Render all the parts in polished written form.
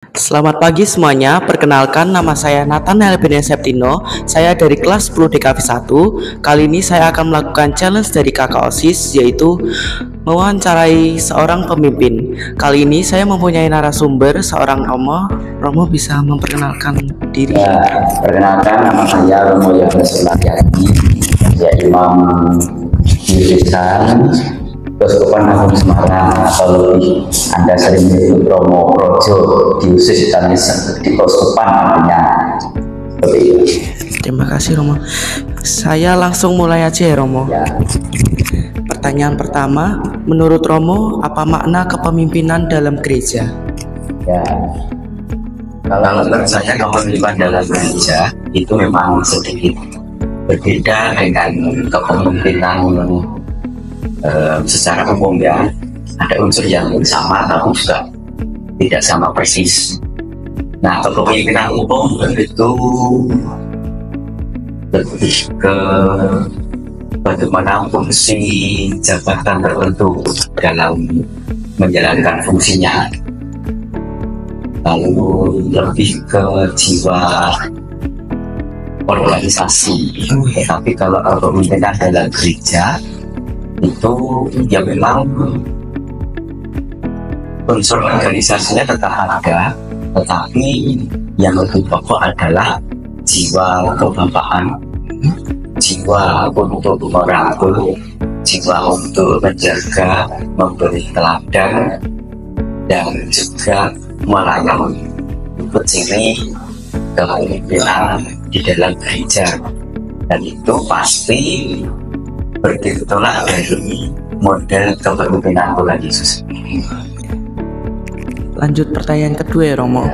Selamat pagi semuanya, perkenalkan nama saya Nathanael Benia Septino. Saya dari kelas 10 DKV 1. Kali ini saya akan melakukan challenge dari kakak OSIS, yaitu mewawancarai seorang pemimpin. Kali ini saya mempunyai narasumber seorang Romo. Romo bisa memperkenalkan diri? Ya, perkenalkan nama saya Romo Yohanes Sunaryadi, saya Imam Yudisan Keuskupan Agung Semarang, atau lebih Anda sering menyebut Romo Projo Diusis di Keuskupan artinya seperti itu. Terima kasih Romo. Saya langsung mulai aja ya Romo. Ya. Pertanyaan pertama, menurut Romo apa makna kepemimpinan dalam gereja? Ya. Kalau menurut saya kepemimpinan dalam gereja itu memang sedikit berbeda dengan kepemimpinan secara umum ya. Ada unsur yang sama tapi juga tidak sama persis. Nah, kepemimpinan umum itu lebih ke bagaimana fungsi jabatan tertentu dalam menjalankan fungsinya, lalu lebih ke jiwa organisasi. Tapi kalau kepemimpinan dalam gereja itu ya memang unsur organisasinya tetap ada, tetapi yang lebih pokok adalah jiwa kebapaan, jiwa untuk merangkul, jiwa untuk menjaga, memberi teladan, dan juga melayani. Itu ciri kepemimpinan di dalam gereja, dan itu pasti bertolak dari model kepemimpinan Tuhan Yesus. Lanjut pertanyaan kedua ya Romo.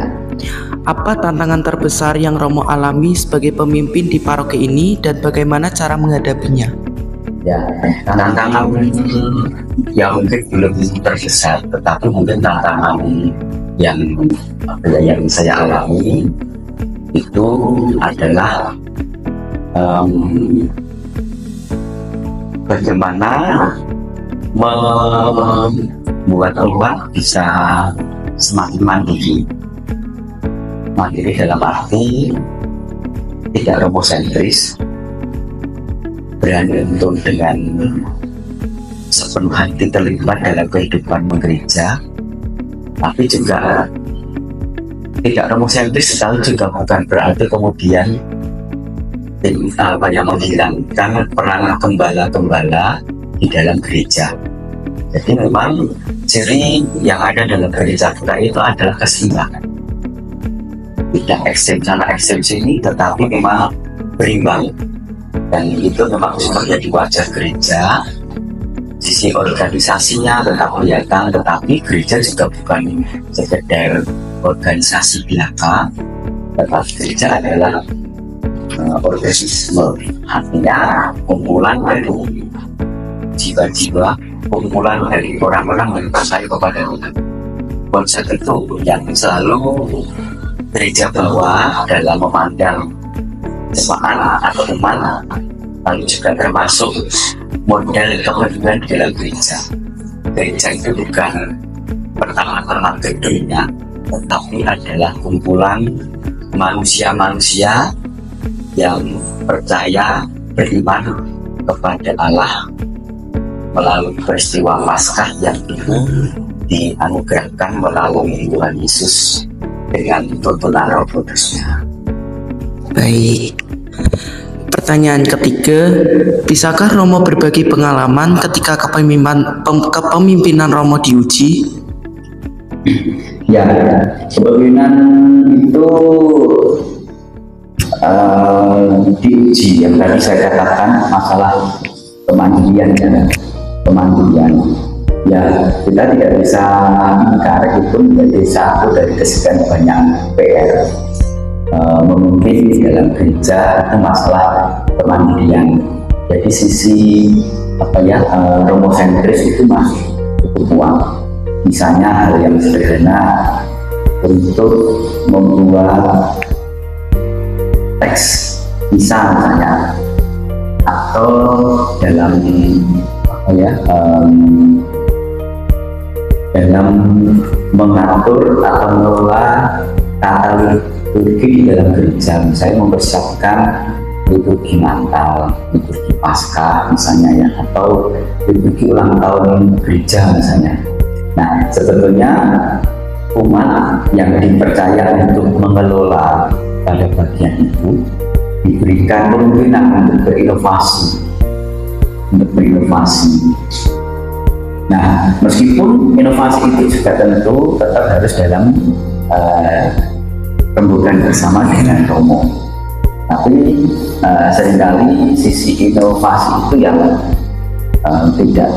Apa tantangan terbesar yang Romo alami sebagai pemimpin di paroki ini dan bagaimana cara menghadapinya? Ya, tantangan yang mungkin belum terbesar, tetapi mungkin tantangan yang saya alami itu adalah bagaimana membuat umat bisa semakin mandiri. Mandiri dalam arti tidak romosentris, berani untuk dengan sepenuh hati terlibat dalam kehidupan gereja, tapi juga tidak romosentris, sekali juga bukan berarti kemudian yang menghilangkan peran gembala-gembala di dalam gereja. Jadi memang ciri yang ada dalam gereja kita itu adalah keseimbangan. Tidak ekstrem sana ekstrem sini, tetapi memang berimbang. Dan itu memang menjadi wajah gereja. Sisi organisasinya tetap kelihatan, tetapi gereja juga bukan sekedar organisasi belaka, tetapi gereja adalah organisme, artinya kumpulan dari jiwa-jiwa, kumpulan dari orang-orang yang percaya kepada Tuhan. Konsep itu yang selalu gereja bawa dalam memandang jemaat atau umat, lalu juga termasuk model kepemimpinan dalam gereja. Gereja itu bukan pertama-tama gedungnya, tetapi adalah kumpulan manusia-manusia yang percaya, beriman kepada Allah melalui peristiwa Paskah yang itu dianugerahkan melalui Tuhan Yesus dengan tuntunan Roh Kudusnya. Baik. Pertanyaan ketiga, bisakah Romo berbagi pengalaman ketika kepemimpinan Romo diuji? Ya, kepemimpinan itu diuji, yang tadi saya katakan masalah kemandirian ya, kita tidak bisa ingkar itu menjadi satu dari kesekian banyak PR memimpin di dalam gereja itu masalah kemandirian. Jadi sisi romosentris itu masih cukup kuat. Misalnya hal yang sederhana untuk membuat teks bisa misalnya, atau dalam dalam mengatur atau mengelola tata liturgi di dalam gereja. Misalnya mempersiapkan liturgi Natal, liturgi Paskah misalnya ya, atau liturgi ulang tahun gereja misalnya. Nah, sebetulnya umat yang dipercaya untuk mengelola pada bagian itu diberikan kemungkinan untuk berinovasi. Nah, meskipun inovasi itu juga tentu tetap harus dalam rembukan bersama dengan Romo, tapi seringkali sisi inovasi itu yang tidak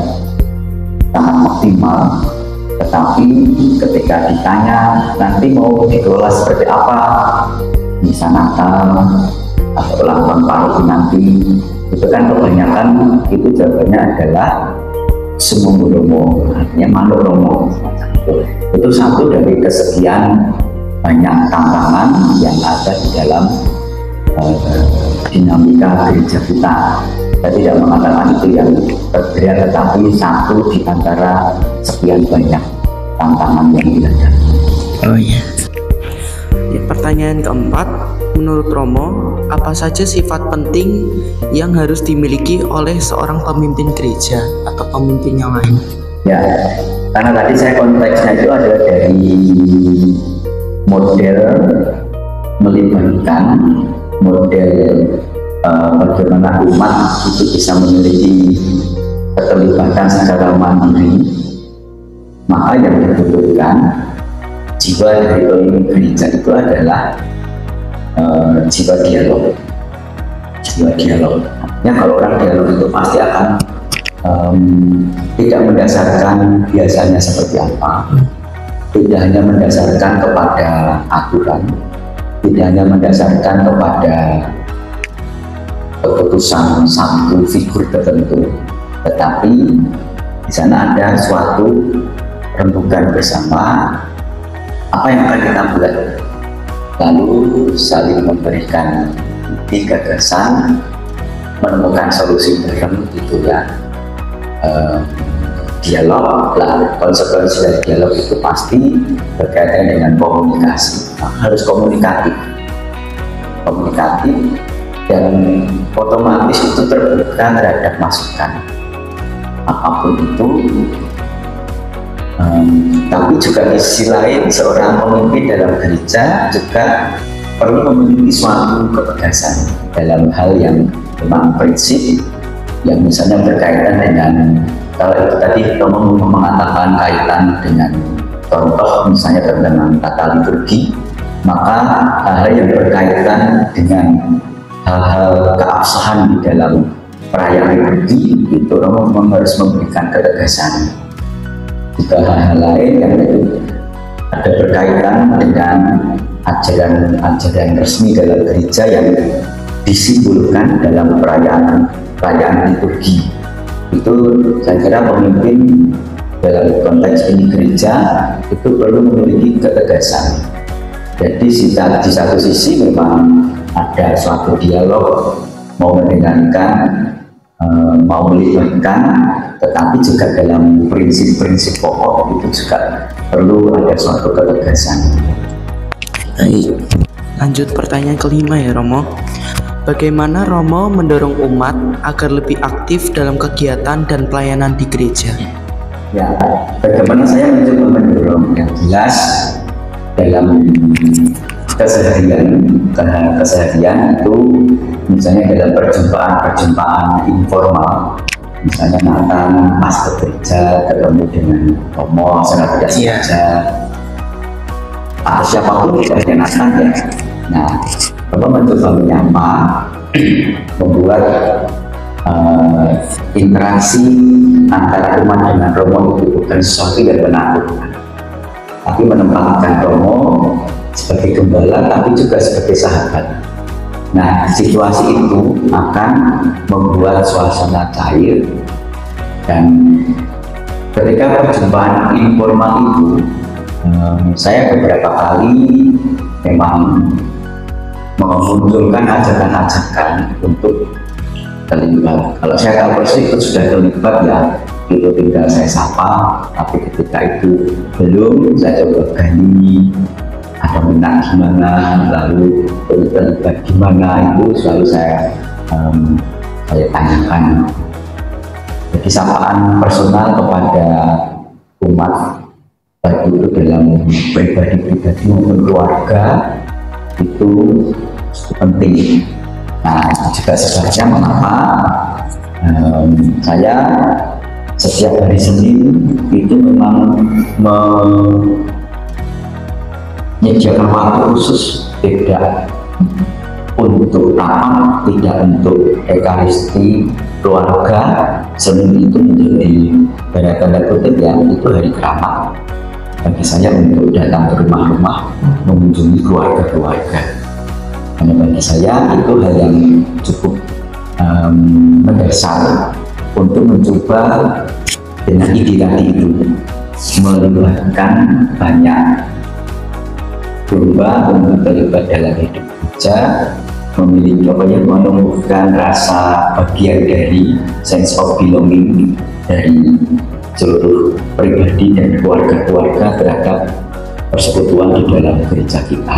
sangat maksimal. Tetapi ketika ditanya nanti mau dikelola seperti apa, bisa Natal atau ulang tahun paroki nanti, itu kan kebanyakan itu jawabannya adalah sumum Romo, artinya manuk Romo. Itu satu dari kesekian banyak tantangan yang ada di dalam dinamika gereja kita. Saya tidak mengatakan itu yang berbeda, tetapi satu di antara sekian banyak tantangan yang dihadapi. Oh iya. Pertanyaan keempat, menurut Romo, apa saja sifat penting yang harus dimiliki oleh seorang pemimpin gereja atau pemimpin yang lain? Ya, karena tadi saya konteksnya itu adalah dari model melibatkan model bagaimana umat itu bisa memiliki keterlibatan secara mandiri, maka yang dibutuhkan jiwa dari pemimpin gereja itu adalah jiwa dialog. Artinya kalau orang dialog itu pasti akan tidak mendasarkan biasanya seperti apa, tidak hanya mendasarkan kepada aturan, tidak hanya mendasarkan kepada keputusan satu figur tertentu, tetapi di sana ada suatu rembukan bersama apa yang akan kita buat, lalu saling memberikan gagasan, menemukan solusi bareng gitu ya. Dialog lah, konsekuensi dari dialog itu pasti berkaitan dengan komunikasi. Harus komunikatif dan otomatis itu terbuka terhadap masukan apapun itu. Tapi juga di sisi lain seorang pemimpin dalam gereja juga perlu memiliki suatu ketegasan dalam hal yang memang prinsip, yang misalnya berkaitan dengan, kalau itu tadi Romo mengatakan kaitan dengan contoh misalnya tentang tata liturgi, maka hal-hal yang berkaitan dengan hal-hal keabsahan di dalam perayaan liturgi itu Romo harus memberikan ketegasan. Juga hal-hal lain yang ada berkaitan dengan ajaran resmi dalam gereja yang disimbolkan dalam perayaan liturgi, itu saya kira pemimpin dalam konteks ini gereja itu perlu memiliki ketegasan. Jadi di satu sisi memang ada suatu dialog, mau mendengarkan, mau melibatkan, tetapi juga dalam prinsip-prinsip pokok itu juga perlu ada suatu ketegasan. Baik, lanjut pertanyaan kelima ya Romo. Bagaimana Romo mendorong umat agar lebih aktif dalam kegiatan dan pelayanan di gereja? Ya, bagaimana saya mencoba mendorong yang jelas dalam keseharian itu, misalnya dalam perjumpaan informal, misalnya Natal pas ke gereja ketemu dengan Romo secara tidak sengaja, atau siapapun tidak ada Natal ya. Nah, Romo mencoba menyapa, membuat interaksi antara umat dengan Romo itu bukan sesuatu yang menakutkan, tapi menempatkan Romo sebagai gembala, tapi juga sebagai sahabat. Nah, situasi itu akan membuat suasana cair, dan ketika perjumpaan informal itu, saya beberapa kali memang memunculkan ajakan-ajakan untuk terlibat. Kalau saya tahu persis itu sudah terlibat ya, itu tinggal saya sapa, tapi ketika itu belum, saya coba gali ada minat gimana, lalu terlibat gimana, itu selalu saya tanyakan. Jadi sapaan personal kepada umat, baik itu dalam pribadi maupun keluarga, itu penting. Nah, juga sebabnya mengapa saya setiap hari Senin itu memang menyediakan waktu khusus, tidak untuk rapat, tidak untuk ekaristi keluarga. Senin itu menjadi pada tanda kutip ya, itu hari keramat bagi saya untuk datang ke rumah-rumah mengunjungi keluarga-keluarga. Karena bagi saya itu hal yang cukup mendasar untuk mencoba dengan ide tadi itu, melibatkan banyak domba untuk terlibat dalam hidup gereja, memiliki menumbuhkan rasa bagian dari sense of belonging dari seluruh pribadi dan keluarga-keluarga terhadap persekutuan di dalam gereja kita.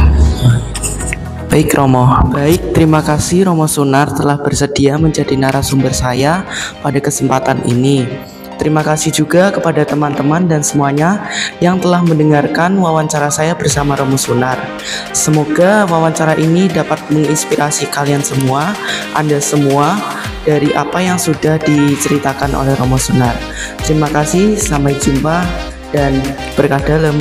Baik Romo, baik, terima kasih Romo Sunar telah bersedia menjadi narasumber saya pada kesempatan ini. Terima kasih juga kepada teman-teman dan semuanya yang telah mendengarkan wawancara saya bersama Romo Sunar. Semoga wawancara ini dapat menginspirasi kalian semua, Anda semua, dari apa yang sudah diceritakan oleh Romo Sunar. Terima kasih, sampai jumpa, dan berkah dalam.